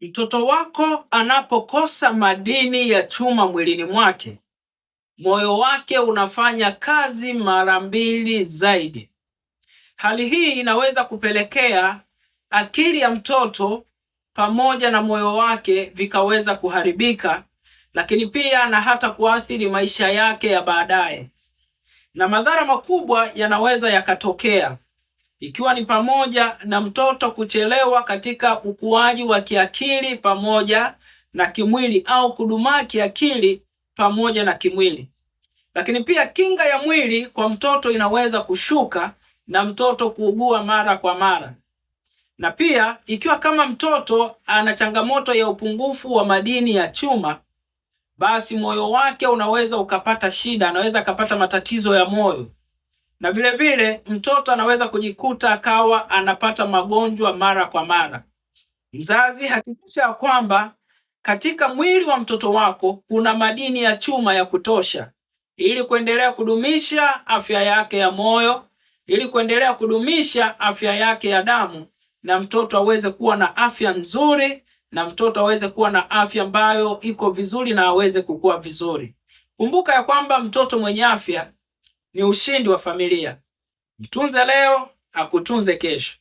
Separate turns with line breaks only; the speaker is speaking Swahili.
Mtoto wako anapokosa madini ya chuma mwilini mwake, moyo wake unafanya kazi mara 2 zaidi. Hali hii inaweza kupelekea akili ya mtoto pamoja na moyo wake vikaweza kuharibika, lakini pia na hata kuathiri maisha yake ya baadaye. Na madhara makubwa yanaweza yakatokea, ikiwa ni pamoja na mtoto kuchelewa katika ukuaji wa kiakili pamoja na kimwili, au kudumaa kiakili pamoja na kimwili. Lakini pia kinga ya mwili kwa mtoto inaweza kushuka na mtoto kuugua mara kwa mara. Na pia ikiwa kama mtoto ana changamoto ya upungufu wa madini ya chuma, basi moyo wake unaweza ukapata shida, anaweza akapata matatizo ya moyo. Na vile vile mtoto anaweza kujikuta akawa anapata magonjwa mara kwa mara. Mzazi, hakikisha kwamba katika mwili wa mtoto wako kuna madini ya chuma ya kutosha, ili kuendelea kudumisha afya yake ya moyo, ili kuendelea kudumisha afya yake ya damu, na mtoto aweze kuwa na afya nzuri, na mtoto aweze kuwa na afya ambayo iko vizuri na aweze kukua vizuri. Kumbuka ya kwamba mtoto mwenye afya ni ushindi wa familia. Mtunze leo, akutunze kesho.